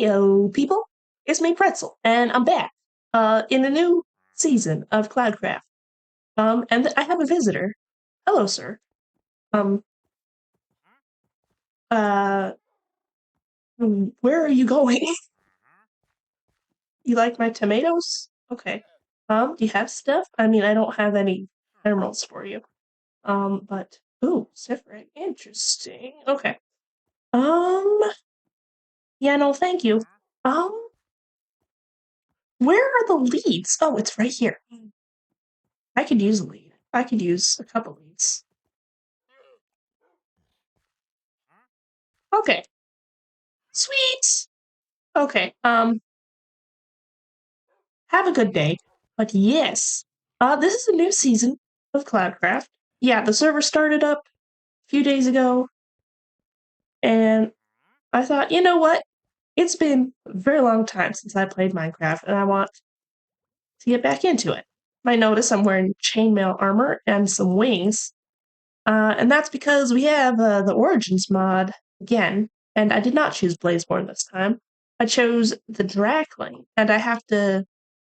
Heyo, people! It's me, Pretzel, and I'm back in the new season of Cloudcraft. And I have a visitor. Hello, sir. Um, uh, where are you going? You like my tomatoes? Okay. Do you have stuff? I mean, I don't have any emeralds for you. But ooh, Sifric, interesting. Okay. Um, yeah, no, thank you. Um, where are the leads? Oh, it's right here. I could use a lead. I could use a couple leads. Okay. Sweet. Okay. Have a good day. But yes, this is a new season of Cloudcraft. Yeah, the server started up a few days ago, and I thought, you know what? It's been a very long time since I played Minecraft, and I want to get back into it. You might notice I'm wearing chainmail armor and some wings, and that's because we have the Origins mod again, and I did not choose Blazeborn this time. I chose the Drakling, and I have to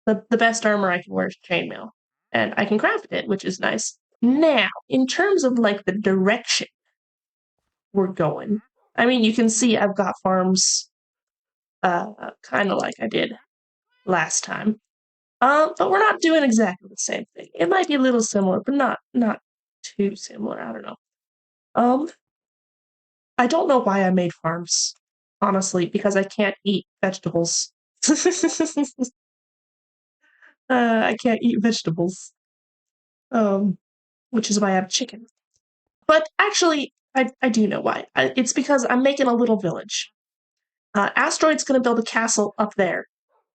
the best armor I can wear is chainmail, and I can craft it, which is nice. Now, in terms of like the direction we're going, I mean, you can see I've got farms, kind of like I did last time. But we're not doing exactly the same thing. It might be a little similar, but not too similar. I don't know. Um, I don't know why I made farms, honestly, because I can't eat vegetables. I can't eat vegetables. Which is why I have chicken. But actually, I do know why. It's because I'm making a little village. Asteroid's gonna build a castle up there,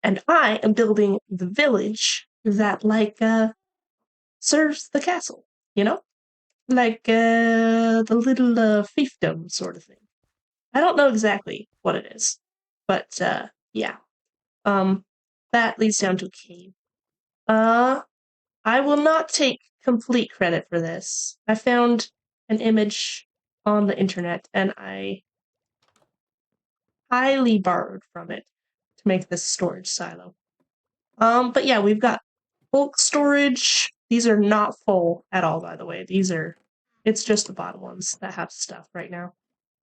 and I am building the village that serves the castle. You know, like the little fiefdom sort of thing. I don't know exactly what it is, but yeah. Um, that leads down to a cave. Uh, I will not take complete credit for this. I found an image on the internet and I highly borrowed from it to make this storage silo. But yeah, we've got bulk storage. These are not full at all, by the way. It's just the bottom ones that have stuff right now.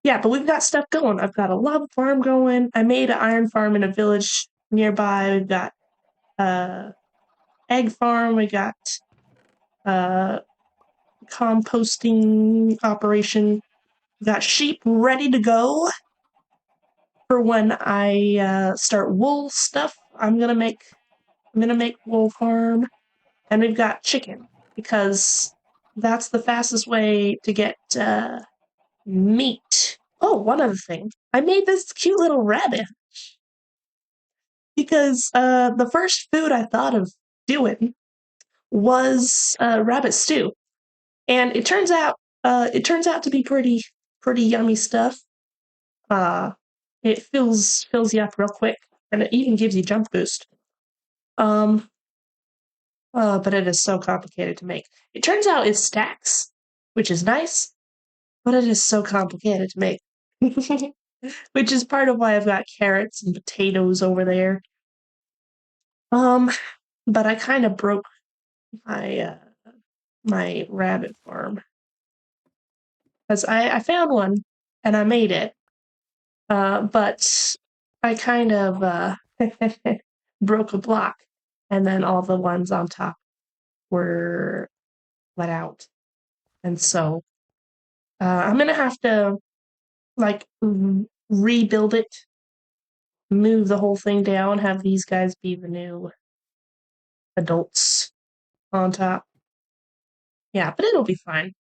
Yeah, but we've got stuff going. I've got a lava farm going. I made an iron farm in a village nearby. We've got egg farm. We got composting operation. We got sheep ready to go for when I start wool stuff. I'm gonna make wool farm, and we've got chicken because that's the fastest way to get meat. Oh, one other thing, I made this cute little rabbit because the first food I thought of doing was rabbit stew, and it turns out to be pretty yummy stuff. Uh, it fills you up real quick, and it even gives you jump boost. Um, but it is so complicated to make. It turns out it stacks, which is nice, but it is so complicated to make. Which is part of why I've got carrots and potatoes over there. Um, but I kind of broke my my rabbit farm because I found one and I made it. But I kind of broke a block, and then all the ones on top were let out, and so I'm gonna have to like rebuild it, move the whole thing down, have these guys be the new adults on top. Yeah, but it'll be fine.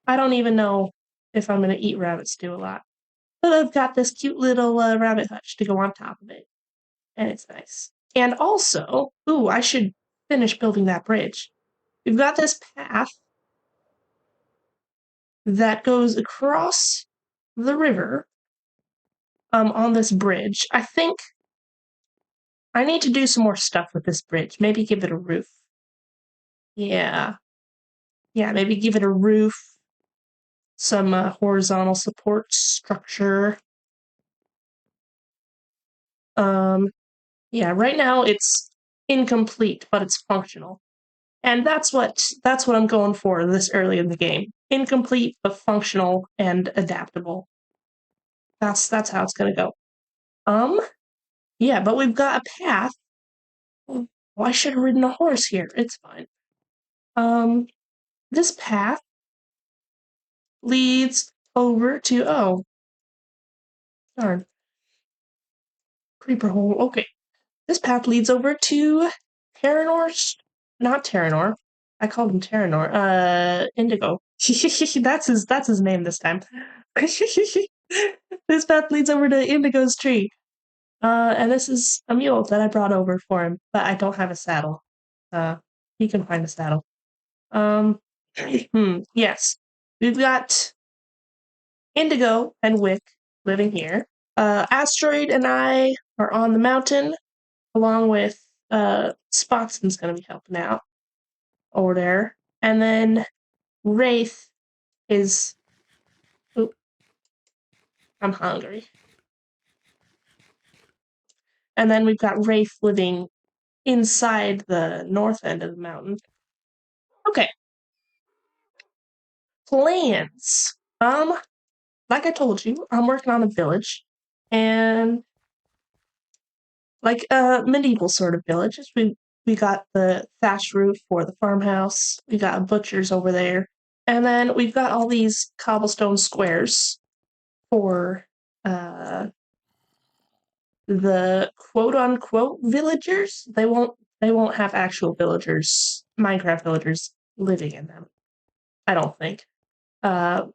I don't even know if I'm gonna eat rabbit stew a lot, but I've got this cute little rabbit hutch to go on top of it, and it's nice. And also, ooh, I should finish building that bridge. We've got this path that goes across the river on this bridge. I think I need to do some more stuff with this bridge. Maybe give it a roof. Yeah. Yeah, maybe give it a roof, some horizontal support structure. Yeah, right now it's incomplete, but it's functional. And that's what I'm going for this early in the game. Incomplete but functional and adaptable. That's how it's gonna go. Yeah, but we've got a path. Well, I should have ridden a horse here. It's fine. This path leads over to darn creeper hole. Okay, this path leads over to Terranor's. Not Terranor. I called him Terranor. Indigo. That's his name this time. This path leads over to Indigo's tree. And this is a mule that I brought over for him, but I don't have a saddle. He can find a saddle. Yes. We've got Indigo and Wick living here. Asteroid and I are on the mountain, along with Spotson's gonna be helping out over there. And then Wraith is oop, I'm hungry. And then we've got Wraith living inside the north end of the mountain. Okay. Plans. Like I told you, I'm working on a village. And like a medieval sort of village. We got the thatched roof for the farmhouse. We got a butcher's over there. And then we've got all these cobblestone squares for the quote unquote villagers. They won't have actual villagers, Minecraft villagers living in them. I don't think. But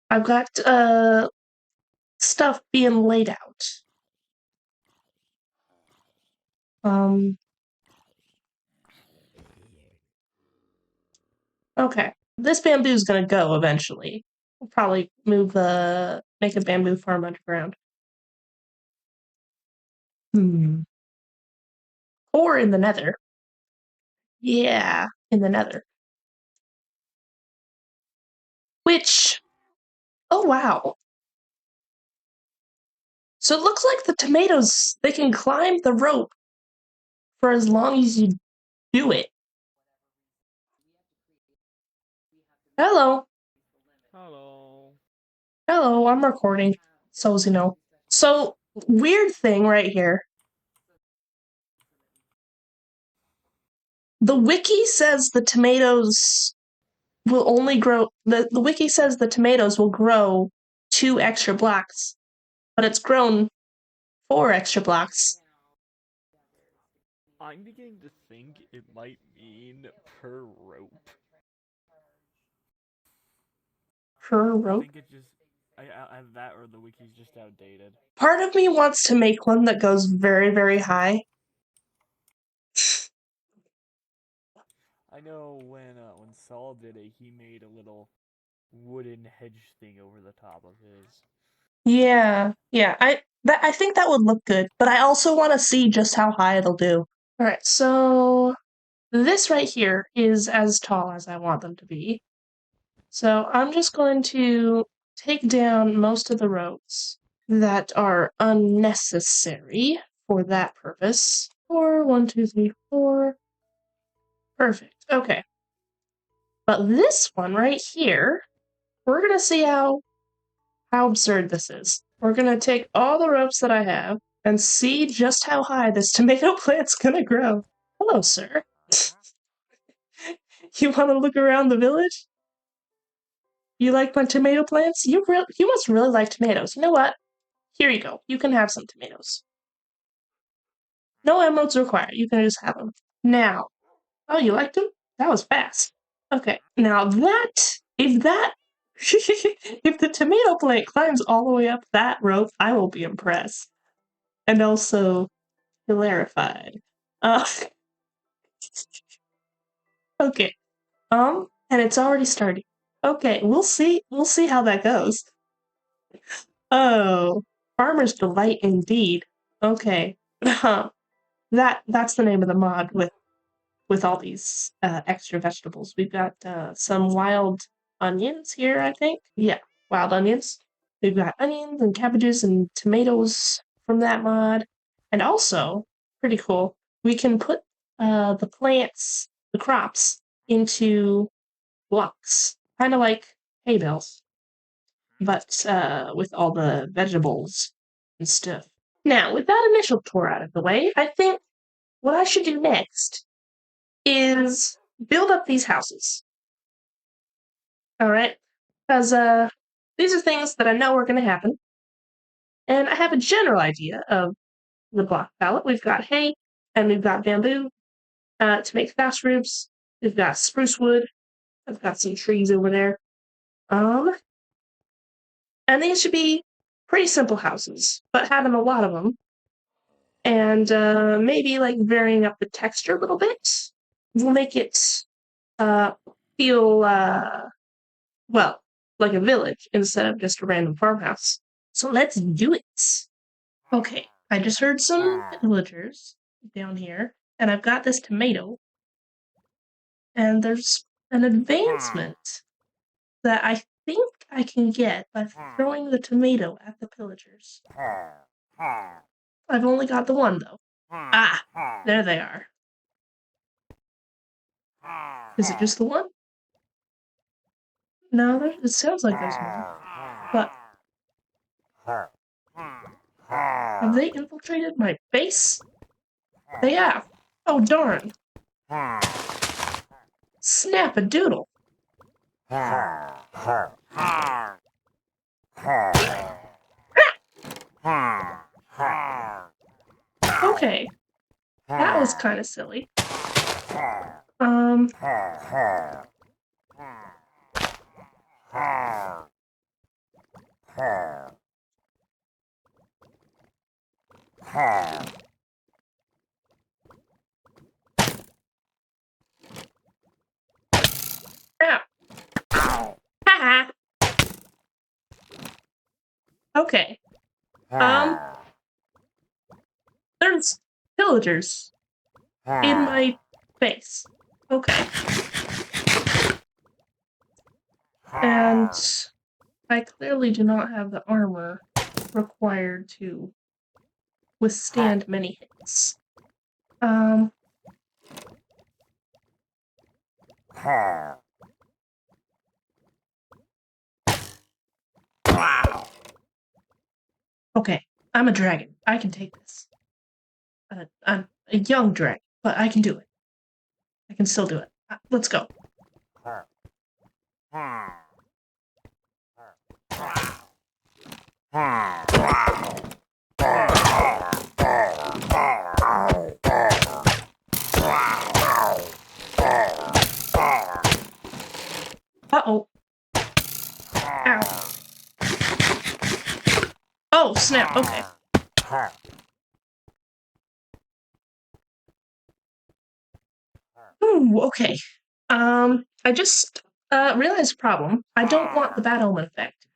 I've got stuff being laid out. Okay. This bamboo's gonna go eventually. We'll probably make a bamboo farm underground. Or in the nether. Yeah, in the nether. Which, oh wow. So it looks like the tomatoes, they can climb the rope for as long as you do it. Hello. Hello. Hello, I'm recording. So as you know. So, weird thing right here. The wiki says the tomatoes will only grow the wiki says the tomatoes will grow 2 extra blocks, but it's grown 4 extra blocks. I'm beginning to think it might mean per rope. Per I rope. think it just. I have that or the wiki's just outdated. Part of me wants to make one that goes very, very high. I know when Saul did it, he made a little wooden hedge thing over the top of his. Yeah. Yeah. I think that would look good, but I also want to see just how high it'll do. All right. So this right here is as tall as I want them to be. So I'm just going to take down most of the ropes that are unnecessary for that purpose. 4, 1, 2, 3, 4. Perfect. Okay. But this one right here, we're gonna see how absurd this is. We're gonna take all the ropes that I have and see just how high this tomato plant's gonna grow. Hello, sir. You want to look around the village? You like my tomato plants? You must really like tomatoes. You know what? Here you go. You can have some tomatoes. No emeralds required. You can just have them. Now, oh, you liked them? That was fast. Okay, now if the tomato plant climbs all the way up that rope, I will be impressed. And also hilarified. Uh, okay. And it's already starting. Okay, we'll see. We'll see how that goes. Oh, farmer's delight indeed. Okay. That's the name of the mod with all these extra vegetables. We've got some wild onions here, I think. Yeah, wild onions. We've got onions and cabbages and tomatoes from that mod. And also, pretty cool, we can put the plants, the crops, into blocks. Kind of like hay bales, but with all the vegetables and stuff. Now, with that initial tour out of the way, I think what I should do next is build up these houses. All right? Because these are things that I know are going to happen. And I have a general idea of the block palette. We've got hay and we've got bamboo to make thatch roofs. We've got spruce wood. I've got some trees over there. And these should be pretty simple houses, but having a lot of them and maybe like varying up the texture a little bit will make it feel well like a village instead of just a random farmhouse. So let's do it. Okay, I just heard some villagers down here, and I've got this tomato, and there's an advancement that I think I can get by throwing the tomato at the pillagers. I've only got the one, though. Ah, there they are. Is it just the one? No, it sounds like there's more. But have they infiltrated my base? They have. Oh, darn. Snap-a-doodle. Okay, that was kind of silly. Haha. Okay. There's pillagers in my base. Okay. And I clearly do not have the armor required to withstand many hits. Okay, I'm a dragon. I can take this. I'm a young dragon, but I can do it. I can still do it. Let's go. Uh-oh. Ow. Oh, snap. Okay. Ooh, okay. I just realized a problem. I don't want the bad omen effect.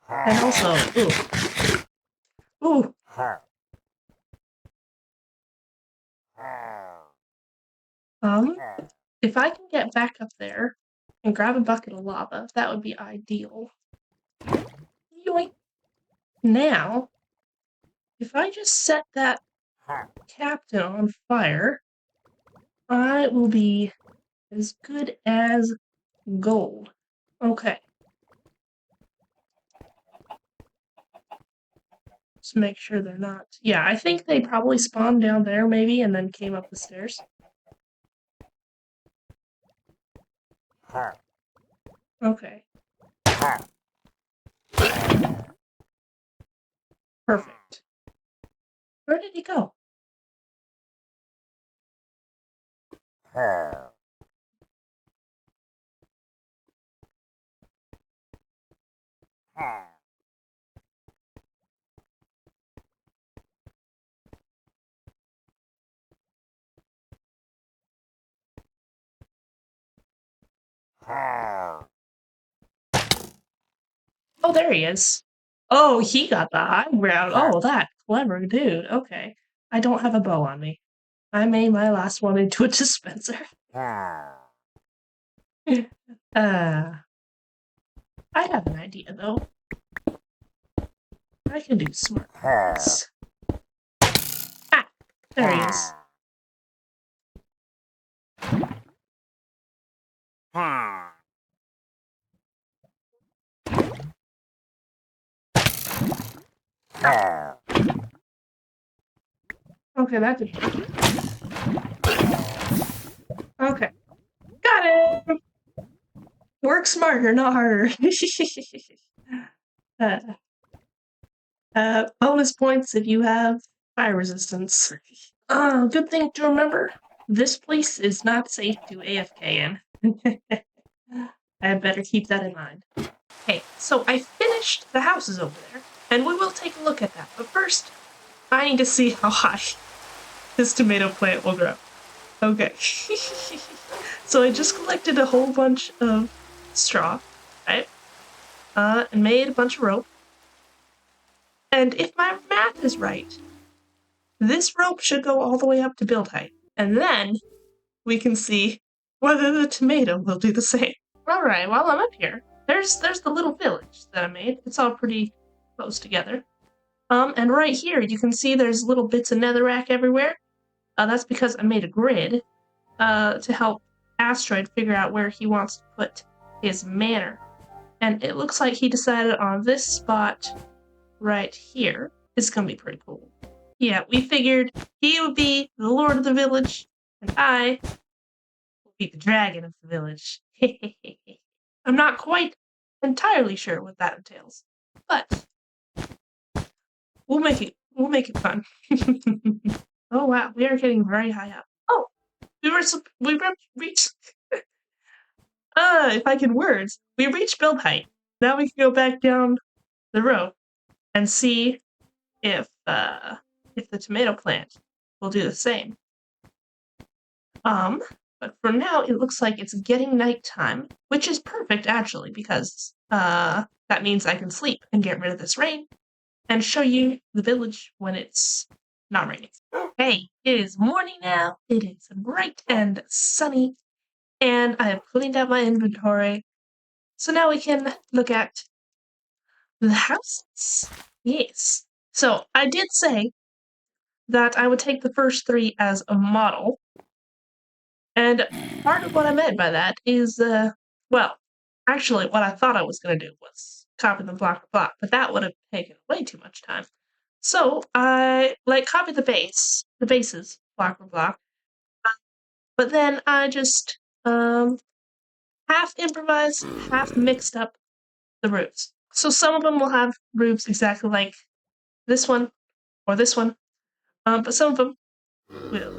And also, ooh. If I can get back up there and grab a bucket of lava, that would be ideal. Yoink. Now, if I just set that captain on fire, I will be as good as gold. Okay. Just make sure they're not. Yeah, I think they probably spawned down there maybe and then came up the stairs. Okay. Perfect. Where did he go? Oh, there he is. Oh, he got the high ground. Oh, that clever dude. Okay. I don't have a bow on me. I made my last one into a dispenser. I have an idea, though. I can do smart things. Ah, there he is. Okay, that didn't work. Okay. Got it! Work smarter, not harder. Bonus points if you have fire resistance. Good thing to remember. This place is not safe to AFK in. I had better keep that in mind. Okay, so I finished the houses over there, and we will take a look at that. But first, I need to see how high this tomato plant will grow. Okay. So I just collected a whole bunch of straw, right? And made a bunch of rope. And if my math is right, this rope should go all the way up to build height. And then we can see whether the tomato will do the same. Alright, while I'm up here, there's the little village that I made. It's all pretty close together. And right here, you can see there's little bits of netherrack everywhere. That's because I made a grid to help Asteroid figure out where he wants to put his manor. And it looks like he decided on this spot right here. It's gonna be pretty cool. Yeah, we figured he would be the lord of the village, and I will be the dragon of the village. I'm not quite entirely sure what that entails, but we'll make it fun. Oh wow, we are getting very high up. Oh, we reached. If I can words, we reached build height. Now we can go back down the row and see if the tomato plant will do the same. But for now, it looks like it's getting nighttime, which is perfect actually, because that means I can sleep and get rid of this rain and show you the village when it's not raining. Hey, it is morning now. It is bright and sunny, and I have cleaned out my inventory. So now we can look at the houses. Yes. So I did say that I would take the first three as a model. And part of what I meant by that is, well, actually, what I thought I was going to do was copy them block for block, but that would have taken way too much time. So I copy the bases block for block, but then I just half improvised, half mixed up the roofs. So some of them will have roofs exactly like this one or this one, but some of them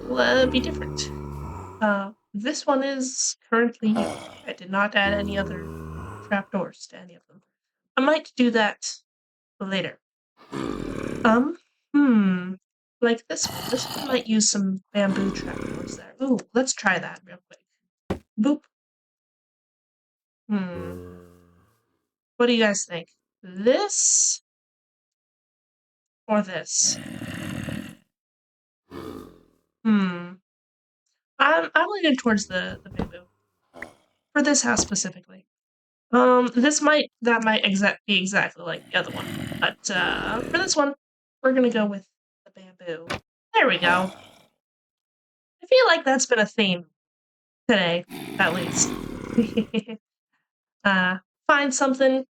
will be different. This one is currently used. I did not add any other trapdoors to any of them. I might do that later. Like this one. This one might use some bamboo trapdoors there. Ooh, let's try that real quick. Boop. What do you guys think? This or this? I'm leaning towards the bamboo. For this house specifically. That might be exactly like the other one. But for this one, we're gonna go with the bamboo. There we go. I feel like that's been a theme today, at least. Find something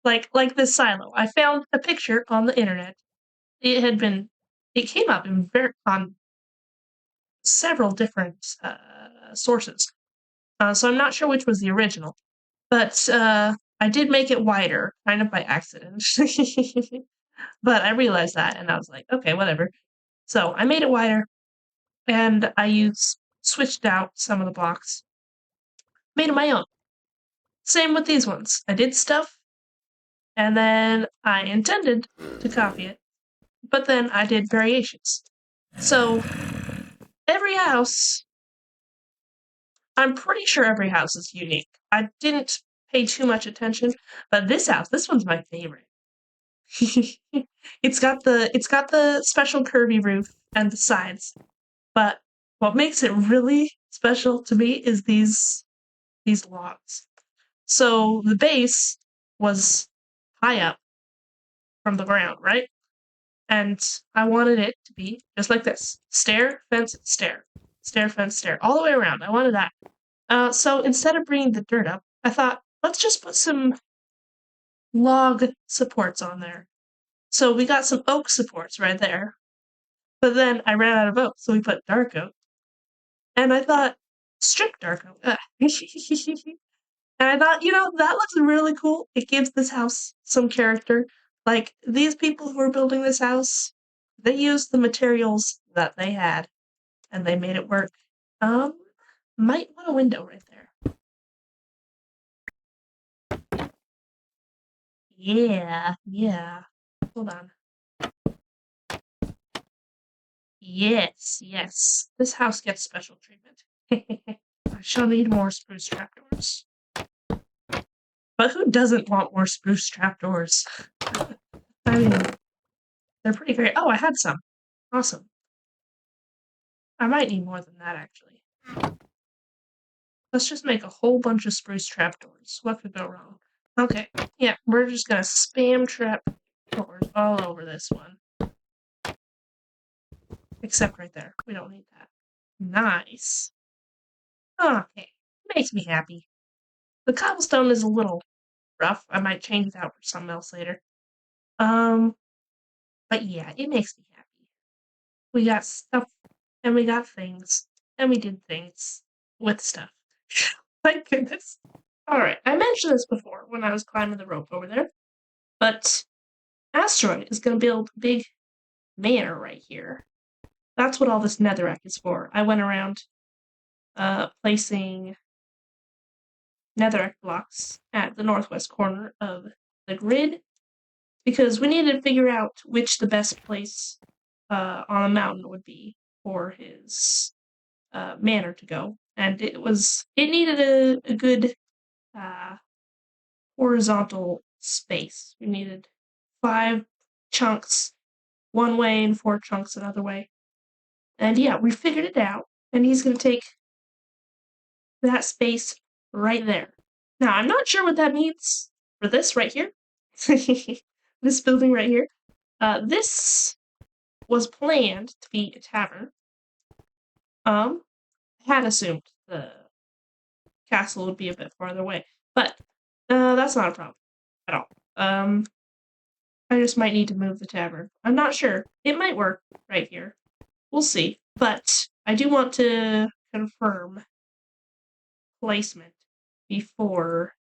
like this silo. I found a picture on the internet. It came up on several different sources. So I'm not sure which was the original, but I did make it wider, kind of by accident. But I realized that, and I was like, okay, whatever. So I made it wider, and I switched out some of the blocks, made it my own. Same with these ones. I did stuff, and then I intended to copy it, but then I did variations. So every house, I'm pretty sure every house is unique. I didn't pay too much attention, but this one's my favorite. It's got the special curvy roof and the sides, but what makes it really special to me is these logs. So the base was high up from the ground, right? And I wanted it to be just like this. Stair, fence, stair. Stair, fence, stair. All the way around. I wanted that. So instead of bringing the dirt up, I thought, let's just put some log supports on there. So we got some oak supports right there. But then I ran out of oak, so we put dark oak. And I thought, strip dark oak. And I thought, that looks really cool. It gives this house some character. Like, these people who are building this house, they used the materials that they had, and they made it work. Might want a window right there. Yeah. Hold on. Yes. This house gets special treatment. I shall need more spruce trapdoors. But who doesn't want more spruce trapdoors? I mean, they're pretty great. Oh, I had some. Awesome. I might need more than that, actually. Let's just make a whole bunch of spruce trapdoors. What could go wrong? Okay, yeah, we're just gonna spam trapdoors all over this one. Except right there. We don't need that. Nice. Okay, makes me happy. The cobblestone is a little rough. I might change it out for something else later. But yeah, it makes me happy. We got stuff, and we got things, and we did things with stuff. Thank goodness. Alright, I mentioned this before when I was climbing the rope over there, but Asteroid is going to build a big manor right here. That's what all this netherrack is for. I went around placing netherrack blocks at the northwest corner of the grid because we needed to figure out which the best place on a mountain would be for his manor to go. And it needed a good horizontal space. We needed 5 chunks one way and 4 chunks another way. And yeah, we figured it out. And he's going to take that space right there. Now, I'm not sure what that means for this right here. This building right here. This was planned to be a tavern. I had assumed the castle would be a bit farther away. But that's not a problem at all. I just might need to move the tavern. I'm not sure. It might work right here. We'll see. But I do want to confirm placement before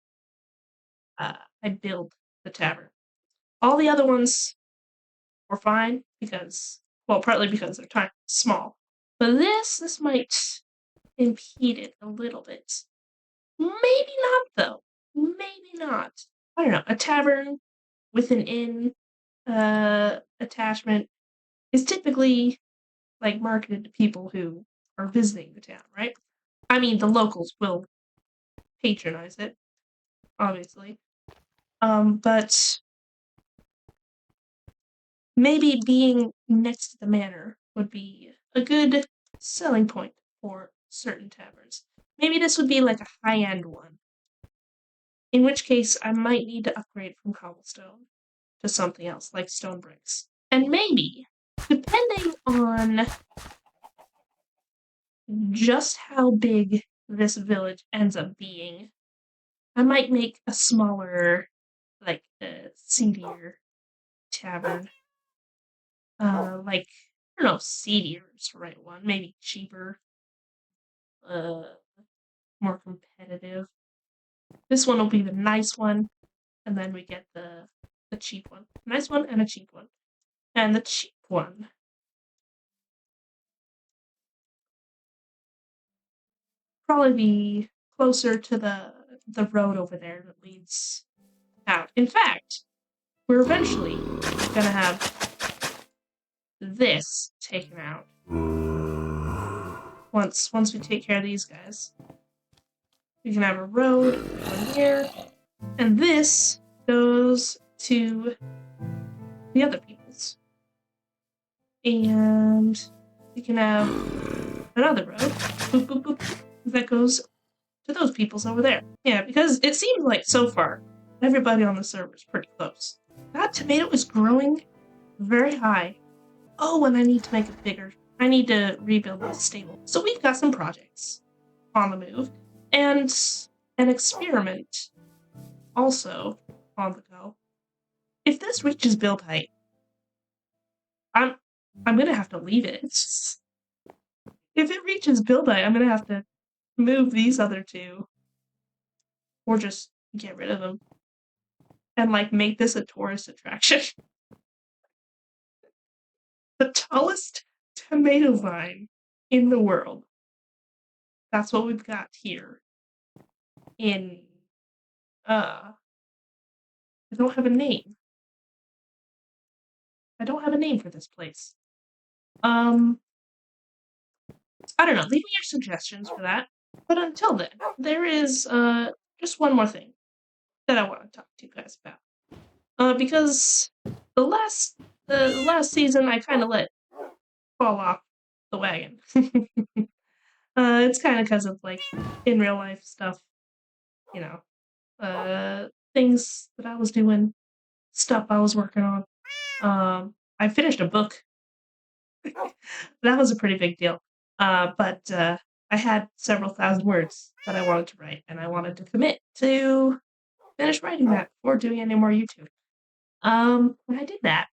I build the tavern. All the other ones were fine because, well, partly because they're small. But this might impede it a little bit. Maybe not, though. Maybe not. I don't know. A tavern with an inn attachment is typically like marketed to people who are visiting the town, right? I mean, the locals will patronize it, obviously. But maybe being next to the manor would be a good selling point for certain taverns. Maybe this would be like a high-end one. In which case, I might need to upgrade from cobblestone to something else, like stone bricks. And maybe, depending on just how big this village ends up being, I might make a smaller, like, seedier tavern. Like, I don't know if seedier is the right one. Maybe cheaper. More competitive. This one will be the nice one, and then we get the cheap one. Nice one and a cheap one. And the cheap one probably be closer to the road over there that leads out. In fact, we're eventually gonna have this taken out. Once we take care of these guys. We can have a road on here. And this goes to the other people's. And we can have another road. Boop, boop, boop, that goes to those peoples over there. Yeah, because it seems like so far everybody on the server is pretty close. That tomato is growing very high. Oh, and I need to make it bigger. I need to rebuild this stable. So we've got some projects on the move, and an experiment also on the go. If this reaches build height, I'm gonna have to leave it. If it reaches build height, I'm gonna have to move these other two, or just get rid of them and like make this a tourist attraction. The tallest tomato vine in the world. That's what we've got here. In I don't have a name. I don't have a name for this place. I don't know. Leave me your suggestions for that. But until then, there is just one more thing that I want to talk to you guys about. Because the last season I kind of let fall off the wagon. It's kind of because of like in real life stuff, you know, things that I was doing, stuff I was working on. I finished a book. That was a pretty big deal. But I had several thousand words that I wanted to write, and I wanted to commit to finish writing that before doing any more YouTube. And I did that.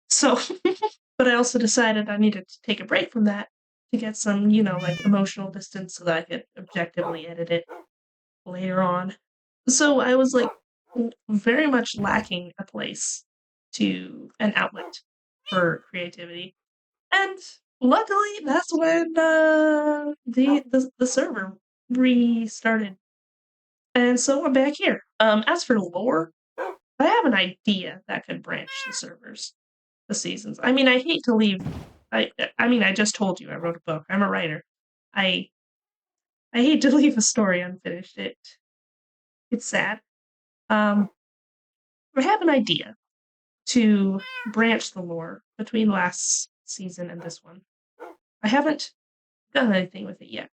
So, but I also decided I needed to take a break from that to get some, like emotional distance so that I could objectively edit it later on. So I was like very much lacking a place to an outlet for creativity. And luckily that's when the server restarted. And so I'm back here. As for lore, I have an idea that could branch the servers, the seasons. I mean, I hate to leave. I just told you I wrote a book. I'm a writer. I I hate to leave a story unfinished. It's sad. Um, I have an idea to branch the lore between last season and this one. I haven't done anything with it yet,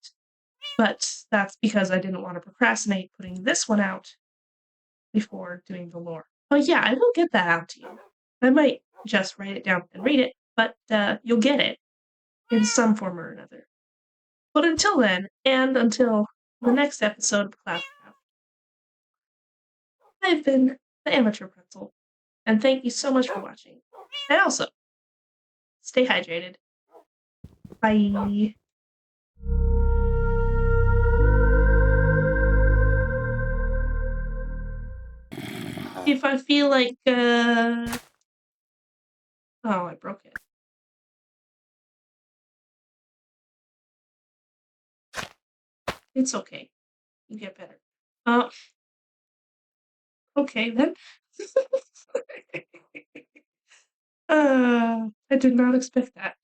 but that's because I didn't want to procrastinate putting this one out before doing the lore. But yeah, I will get that out to you. I might just write it down and read it, but you'll get it in some form or another. But until then, and until the next episode of Cloudcraft, I've been the Amateur Pretzel, and thank you so much for watching. And also, stay hydrated. Bye. If I feel like, oh, I broke it. It's okay. You get better. Okay then. I did not expect that.